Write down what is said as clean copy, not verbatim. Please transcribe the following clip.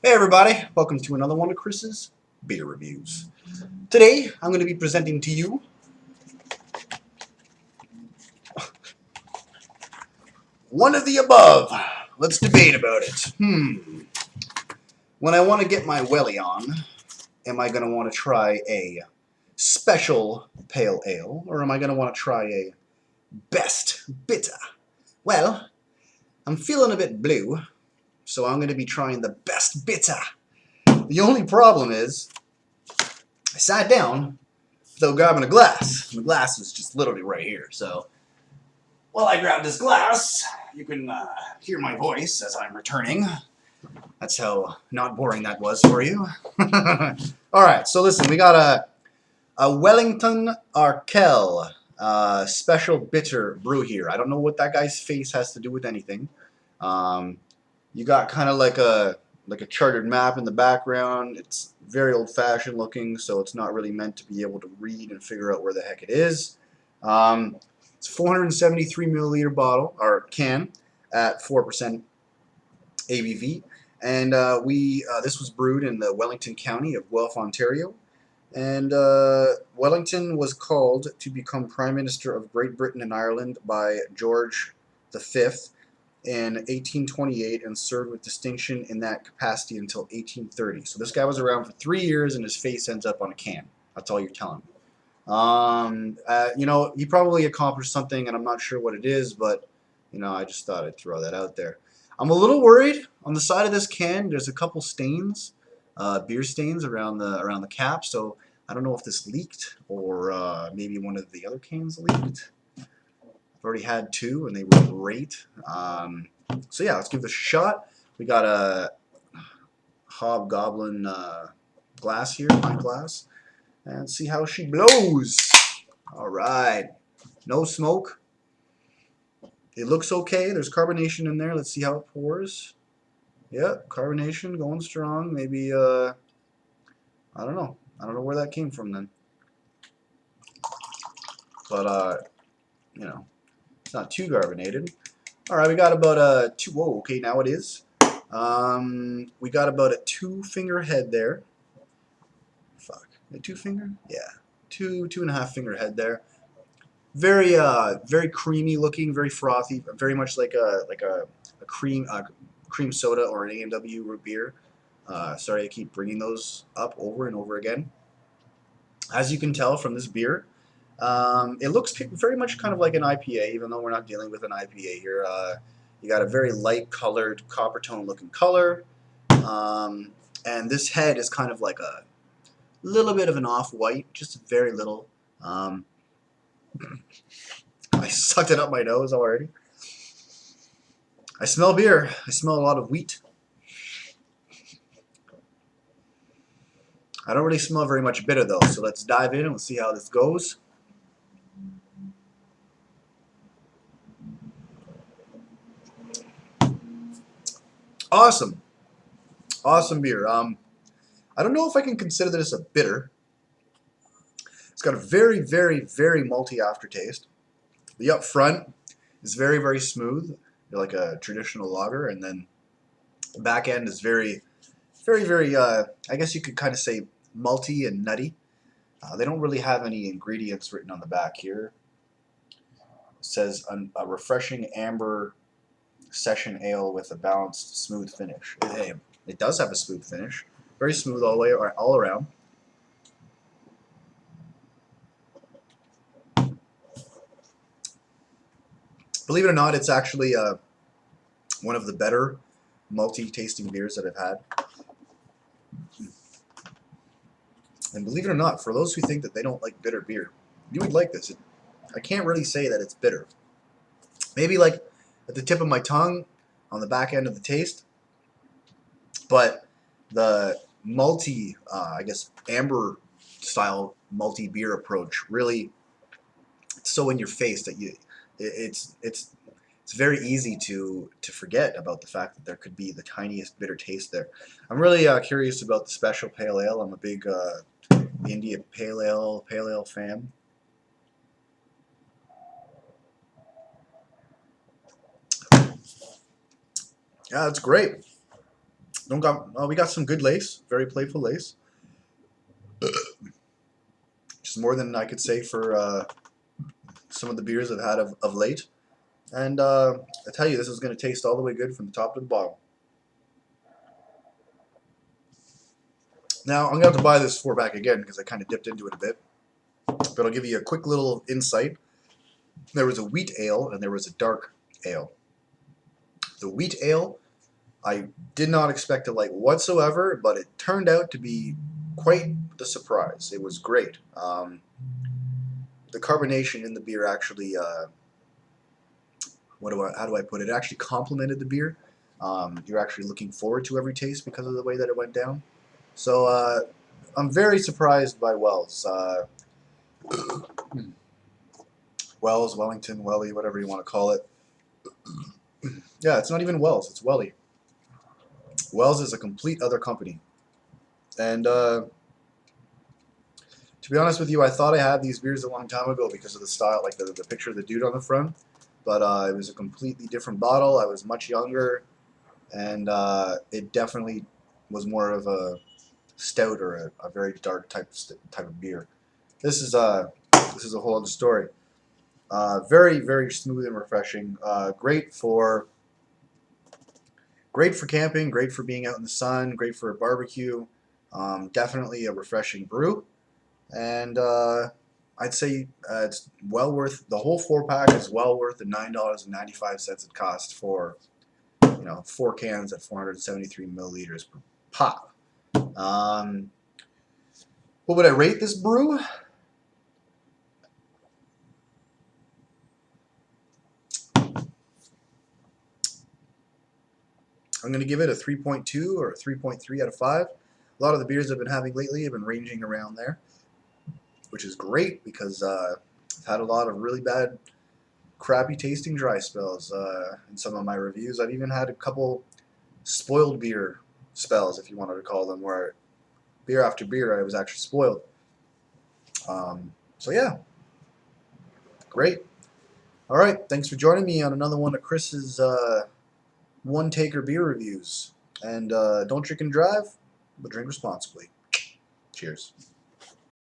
Hey everybody, welcome to another one of Chris's beer reviews. Today I'm going to be presenting to you one of the above. Let's debate about it. When I want to get my welly on, am I going to want to try a special pale ale or am I going to want to try a best bitter? Well, I'm feeling a bit blue, so I'm going to be trying the best bitter. The only problem is I sat down without grabbing a glass. And the glass is just literally right here. So while I grab this glass, you can hear my voice as I'm returning. That's how not boring that was for you. Alright, so listen, we got a Wellington Arkell special bitter brew here. I don't know what that guy's face has to do with anything. You got kind of like a charted map in the background. It's very old-fashioned looking, so it's not really meant to be able to read and figure out where the heck it is. It's a 473 milliliter bottle or can at 4% ABV, and this was brewed in the Wellington County of Guelph, Ontario. And Wellington was called to become Prime Minister of Great Britain and Ireland by George V in 1828 and served with distinction in that capacity until 1830. So this guy was around for 3 years and his face ends up on a can. That's all you're telling me. You know, he probably accomplished something and I'm not sure what it is, but you know, I just thought I'd throw that out there. I'm a little worried. On the side of this can, there's a couple stains, beer stains around the cap, so I don't know if this leaked or maybe one of the other cans leaked. I've already had two and they were great. So yeah, let's give this a shot. We got a hobgoblin glass here, pint glass, and see how she blows. All right, no smoke. It looks okay. There's carbonation in there. Let's see how it pours. Yep, carbonation going strong. Maybe I don't know. I don't know where that came from then. But you know, it's not too carbonated. All right, we got about a two. Whoa, okay, now it is. We got about a 2-finger head there. Fuck, a 2-finger? Yeah, 2.5 finger head there. Very very creamy looking, very frothy, very much like a cream soda or an A&W root beer. Sorry, I keep bringing those up over and over again. As you can tell from this beer, it looks very much kind of like an IPA, even though we're not dealing with an IPA here. You got a very light colored, copper tone looking color, and this head is kind of like a little bit of an off-white, just very little. I sucked it up my nose already. I smell beer. I smell a lot of wheat. I don't really smell very much bitter though, so let's dive in and let's see how this goes. Awesome. Awesome beer. I don't know if I can consider this a bitter. It's got a very, very, very malty aftertaste. The up front is very, very smooth, like a traditional lager, and then the back end is very, very, very, I guess you could kind of say malty and nutty. They don't really have any ingredients written on the back here. It says a refreshing amber session ale with a balanced, smooth finish. It does have a smooth finish. Very smooth all the way, all around. Believe it or not, it's actually one of the better malty-tasting beers that I've had. And believe it or not, for those who think that they don't like bitter beer, you would like this. I can't really say that it's bitter. Maybe like at the tip of my tongue, on the back end of the taste, but the malty, I guess, amber style malty beer approach really, it's so in your face that it's very easy to forget about the fact that there could be the tiniest bitter taste there. I'm really curious about the special pale ale. I'm a big India pale ale fan. Yeah, it's great. We got some good lace, very playful lace. Just more than I could say for some of the beers I've had of late. And I tell you, this is going to taste all the way good from the top to the bottom. Now, I'm going to have to buy this 4-pack again because I kind of dipped into it a bit. But I'll give you a quick little insight. There was a wheat ale and there was a dark ale. The wheat ale, I did not expect to like whatsoever, but it turned out to be quite the surprise. It was great. The carbonation in the beer actually, how do I put it? It actually complemented the beer. You're actually looking forward to every taste because of the way that it went down. So I'm very surprised by Wells. Wells, Wellington, Welly, whatever you want to call it. Yeah, it's not even Wells, it's Welly. Wells is a complete other company. And to be honest with you, I thought I had these beers a long time ago because of the style, like the picture of the dude on the front. But it was a completely different bottle. I was much younger, and it definitely was more of a stout or a very dark type of beer. This is a whole other story. Very, very smooth and refreshing. Great for camping. Great for being out in the sun. Great for a barbecue. Definitely a refreshing brew. And I'd say it's well worth, the whole 4-pack is well worth the $9.95 it cost for 4 cans at 473 milliliters per pop. What would I rate this brew? I'm going to give it a 3.2 or a 3.3 out of 5. A lot of the beers I've been having lately have been ranging around there, which is great because I've had a lot of really bad, crappy tasting dry spells in some of my reviews. I've even had a couple spoiled beer spells, if you wanted to call them, where beer after beer I was actually spoiled. So yeah, great. All right, thanks for joining me on another one of Chris's one-taker beer reviews. And don't drink and drive, but drink responsibly. Cheers.